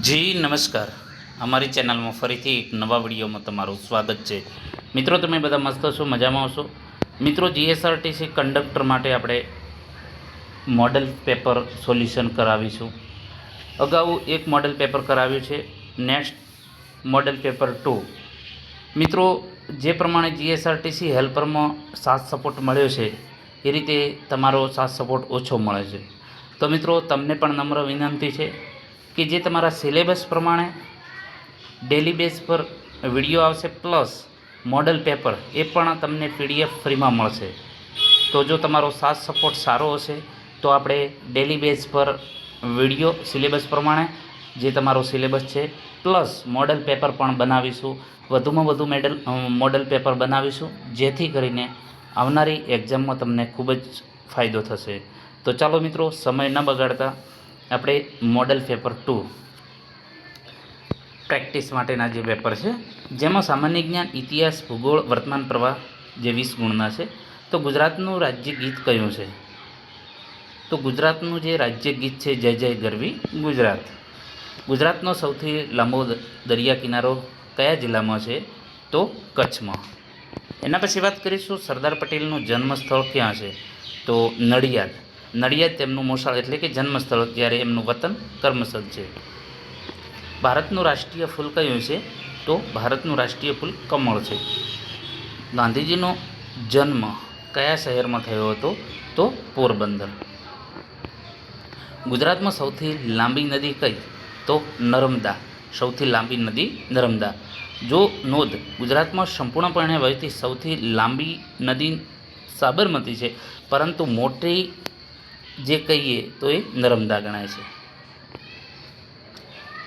જી નમસ્કાર, અમારી ચેનલમાં ફરીથી એક નવા વિડીયોમાં તમારું સ્વાગત છે। મિત્રો, તમે બધા મસ્ત છો, મજામાં હશો। મિત્રો, જીએસઆરટીસી કંડક્ટર માટે આપણે મોડલ પેપર સોલ્યુશન કરાવીશું। અગાઉ એક મોડલ પેપર કરાવ્યું છે, નેક્સ્ટ મોડલ પેપર 2। મિત્રો, જે પ્રમાણે જીએસઆરટીસી હેલ્પરમાં સાથ સપોર્ટ મળ્યો છે એ રીતે તમારો સાથ સપોર્ટ ઓછો મળે છે। તો મિત્રો, તમને પણ નમ્ર વિનંતી છે કે જે તમારા સિલેબસ પ્રમાણે ડેલી બેઝ પર વિડીયો આવશે પ્લસ મોડલ પેપર એ પણ તમને પીડીએફ ફ્રીમાં મળશે। તો જો તમારો સાથ સપોર્ટ સારો હશે તો આપણે ડેલી બેઝ પર વિડીયો સિલેબસ પ્રમાણે જે તમારો સિલેબસ છે પ્લસ મોડલ પેપર પણ બનાવીશું, વધુમાં વધુ મોડલ પેપર બનાવીશું, જેથી કરીને આવનારી એક્ઝામમાં તમને ખૂબ જ ફાયદો થશે। તો ચાલો મિત્રો, સમય ન બગાડતા આપણે મોડલ પેપર 2 પ્રેક્ટિસ માટેના જે પેપર છે, જેમાં સામાન્ય જ્ઞાન, ઇતિહાસ, ભૂગોળ, વર્તમાન પ્રવાહ જે 20 ગુણના છે। તો ગુજરાતનું રાજ્ય ગીત કયું છે? તો ગુજરાતનું જે રાજ્ય ગીત છે જય જય ગરવી ગુજરાત। ગુજરાતનો સૌથી લાંબો દરિયા કિનારો કયા જિલ્લામાં છે? તો કચ્છમાં। એના પછી વાત કરીશું સરદાર પટેલનું જન્મસ્થળ ક્યાં છે? તો નડિયાદ। નડિયાદ તેમનું મોસાળ એટલે કે જન્મસ્થળ, જ્યારે એમનું વતન કર્મસદ છે। ભારતનું રાષ્ટ્રીય ફૂલ કયું છે? તો ભારતનું રાષ્ટ્રીય ફૂલ કમળ છે। ગાંધીજીનો જન્મ કયા શહેરમાં થયો હતો? તો પોરબંદર। ગુજરાતમાં સૌથી લાંબી નદી કઈ? તો નર્મદા। સૌથી લાંબી નદી નર્મદા। જો નોંધ, ગુજરાતમાં સંપૂર્ણપણે વહેતી સૌથી લાંબી નદી સાબરમતી છે, પરંતુ મોટી જે કહીએ તો એ નર્મદા ગણાય છે।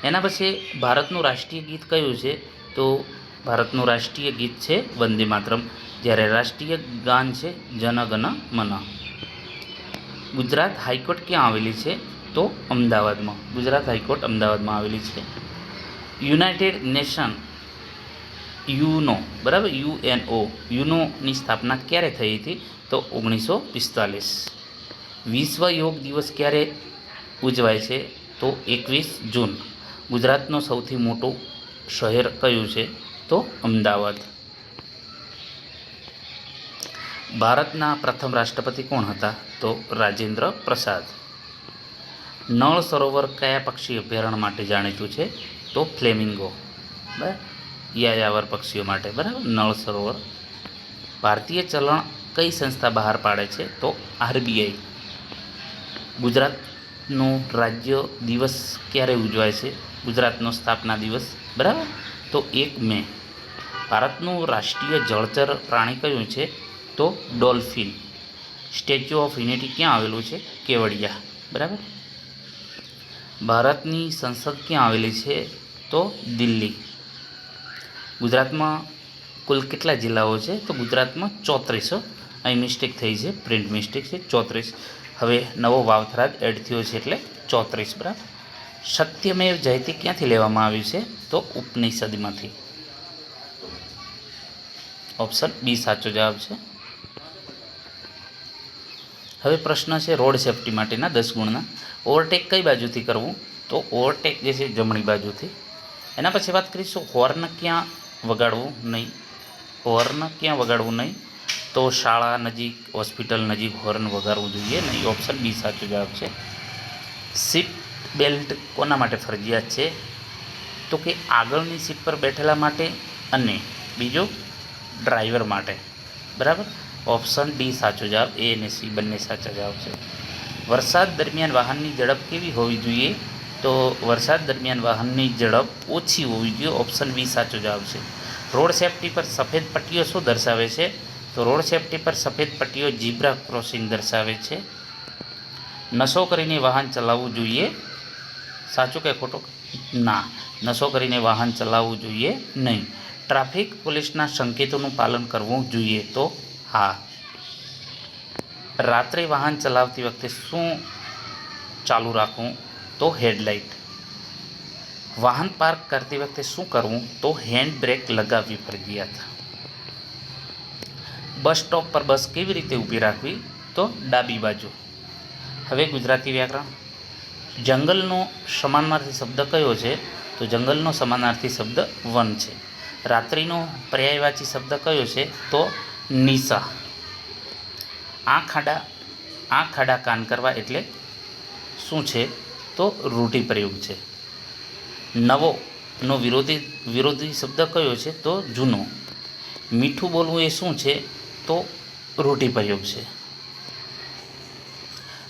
એના પછી ભારતનું રાષ્ટ્રીય ગીત કયું છે? તો ભારતનું રાષ્ટ્રીય ગીત છે વંદે માતરમ, જ્યારે રાષ્ટ્રીય ગાન છે જન ગણ મન। ગુજરાત હાઈકોર્ટ ક્યાં આવેલી છે? તો અમદાવાદમાં। ગુજરાત હાઈકોર્ટ અમદાવાદમાં આવેલી છે। યુનાઇટેડ નેશન યુનો, બરાબર, યુનોની સ્થાપના ક્યારે થઈ હતી? તો 1945। વિશ્વ યોગ દિવસ ક્યારે ઉજવાય છે? તો 21 જૂન। ગુજરાતનું સૌથી મોટું શહેર કયું છે? તો અમદાવાદ। ભારતના પ્રથમ રાષ્ટ્રપતિ કોણ હતા? તો રાજેન્દ્ર પ્રસાદ। નળ સરોવર કયા પક્ષી અભયારણ્ય માટે જાણીતું છે? તો ફ્લેમિંગો, બરાબર, યાયાવર પક્ષીઓ માટે, બરાબર, નળ સરોવર। ભારતીય ચલણ કઈ સંસ્થા બહાર પાડે છે? તો આરબીઆઈ। ગુજરાતનો રાજ્ય દિવસ ક્યારે ઉજવાય છે? ગુજરાતનો સ્થાપના દિવસ, બરાબર, તો 1 મે। ભારતનું રાષ્ટ્રીય જળચર પ્રાણી કયું છે? તો ડોલ્ફિન। સ્ટેચ્યુ ઓફ યુનિટી ક્યાં આવેલું છે? કેવડિયા, બરાબર। ભારતની સંસદ ક્યાં આવેલી છે? તો દિલ્હી। ગુજરાતમાં કુલ કેટલા જિલ્લાઓ છે? તો ગુજરાતમાં 34। અહીં મિસ્ટેક થઈ છે, પ્રિન્ટ મિસ્ટેક છે, 34। હવે નવો વાવથરાજ એડ થયો છે એટલે 34, બરાબર। સત્યમેવ જયતે ક્યાંથી લેવામાં આવ્યું છે? તો ઉપનિષદમાંથી। ઓપ્શન બી સાચો જવાબ છે। હવે પ્રશ્ન છે રોડ સેફટી માટેના 10 ગુણના। ઓવરટેક કઈ બાજુથી કરવું? તો ઓવરટેક જે છે જમણી બાજુથી। એના પછી વાત કરીશું હોર્ન ક્યાં વગાડવું નહીં? હોર્ન ક્યાં વગાડવું નહીં? તો શાળા નજીક, હોસ્પિટલ નજીક હોર્ન વગાડવું જોઈએ નહીં। ઓપ્શન બી સાચો જવાબ છે। સીટ બેલ્ટ કોના માટે ફરજિયાત છે? તો કે આગળની સીટ પર બેઠેલા માટે અને બીજો ડ્રાઈવર માટે, બરાબર। ઓપ્શન ડી સાચો જવાબ, એ અને સી બંને સાચા જવાબ છે। વરસાદ દરમિયાન વાહનની ઝડપ કેવી હોવી જોઈએ? તો વરસાદ દરમિયાન વાહનની ઝડપ ઓછી હોવી જોઈએ। ઓપ્શન બી સાચો જવાબ છે। રોડ સેફટી પર સફેદ પટ્ટીઓ શું દર્શાવે છે? તો રોડ સેફટી પર સફેદ પટ્ટીઓ ઝીબ્રા ક્રોસિંગ દર્શાવે છે। નશો કરીને વાહન ચલાવવું જોઈએ? સાચું કે ખોટું? ના, નશો કરીને વાહન ચલાવવું જોઈએ નહીં। ટ્રાફિક પોલીસના સંકેતોનું પાલન કરવું જોઈએ? તો હા। રાત્રે વાહન ચલાવતી વખતે શું ચાલુ રાખવું? તો હેડલાઇટ। વાહન પાર્ક કરતી વખતે શું કરવું? તો હેન્ડ બ્રેક લગાવવી ફરજિયાત। બસ સ્ટોપ પર બસ કેવી રીતે ઊભી રાખવી? તો ડાબી બાજુ। હવે ગુજરાતી વ્યાકરણ, જંગલનો સમાનાર્થી શબ્દ કયો છે? તો જંગલનો સમાનાર્થી શબ્દ વન છે. રાત્રિનો પર્યાયવાચી શબ્દ કયો છે? તો નિશા. આ ખાડા કાન કરવા એટલે શું છે? તો રૂઢિપ્રયોગ છે. નવોનો વિરોધી શબ્દ કયો છે? તો જૂનો. મીઠું બોલવું એ શું છે? તો રૂઢિપ્રયોગ છે.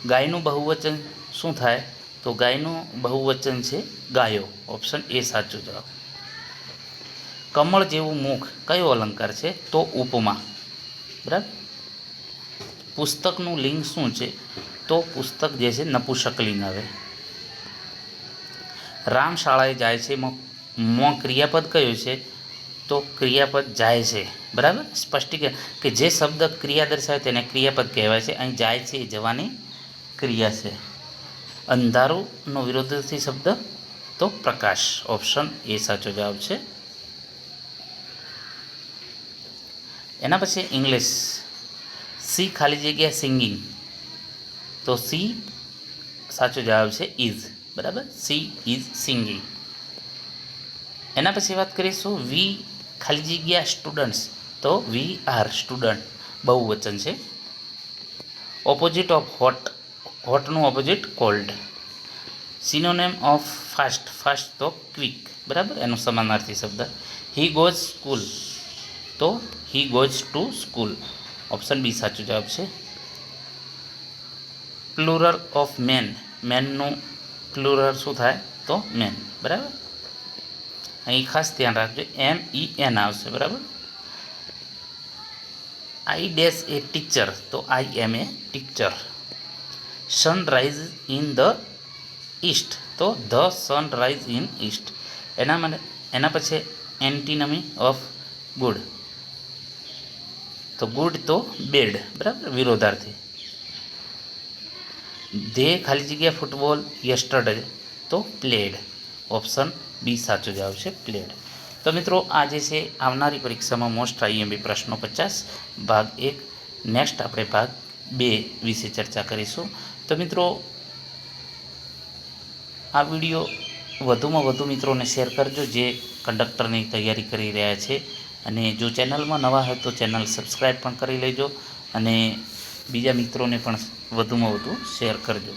ગાયનું બહુવચન શું થાય? તો ગાયનું બહુવચન છે ગાયો. ઓપ્શન એ સાચો જવાબ. કમળ જેવું મુખ કયો અલંકાર છે? તો ઉપમા. બરાબર. પુસ્તકનું લિંગ શું છે? તો પુસ્તક જે છે નપુંસક લિંગ આવે. રામ શાળાએ જાય છે મો ક્રિયાપદ કયું છે? તો ક્રિયાપદ જાય છે. બરાબર. સ્પષ્ટીકરણ કે જે શબ્દ ક્રિયા દર્શાવે તેને ક્રિયાપદ કહેવાય છે. અહીં જાય છે એ જવાની ક્રિયા છે. અંધારુંનો વિરોધી શબ્દ તો પ્રકાશ. ઓપ્શન એ સાચો જવાબ છે. એના પછી ઇંગ્લિશ. સી ખાલી જગ્યા સિંગિંગ. તો સી સાચો જવાબ છે ઇઝ. બરાબર. She is singing. એના પછી વાત કરીશું વી ખાલી જગ્યા સ્ટુડન્ટ્સ. તો વી આર સ્ટુડન્ટ બહુવચન છે. ઓપોઝિટ ઓફ હોટનું opposite cold. Synonym of fast તો ક્વિક. બરાબર. એનો સમાનાર્થી શબ્દ. He goes school. તો he goes to school. Option B સાચો જવાબ છે. Plural of man. મેનનું પ્લુરલ શું થાય? તો મેન. બરાબર. અહીં ખાસ ધ્યાન રાખજો MEN આવશે. બરાબર. I dash a teacher. તો I am a teacher. Sunrise in the east. તો ધ સનરાઈઝ ઇન ઈસ્ટ. એના પછી એન્ટીનમી ઓફ ગુડ. તો ગુડ તો બેડ. બરાબર. વિરોધાર્થી. ધે ખાલી જગ્યા ફૂટબોલ યસ્ટરડે. તો પ્લેડ. ઓપ્શન બી સાચો જવાબ છે પ્લેડ. તો મિત્રો આ જે છે આવનારી પરીક્ષામાં મોસ્ટ IMP પ્રશ્નો 50 ભાગ 1. નેક્સ્ટ આપણે ભાગ 2 વિશે ચર્ચા કરીશું. તો મિત્રો આ વિડીયો વધુમાં વધુ મિત્રોને શેર કરજો જે કંડક્ટરની તૈયારી કરી રહ્યા છે. અને જો ચેનલમાં નવા હોય તો ચેનલ સબસ્ક્રાઈબ પણ કરી લેજો અને બીજા મિત્રોને પણ વધુમાં વધુ શેર કરજો.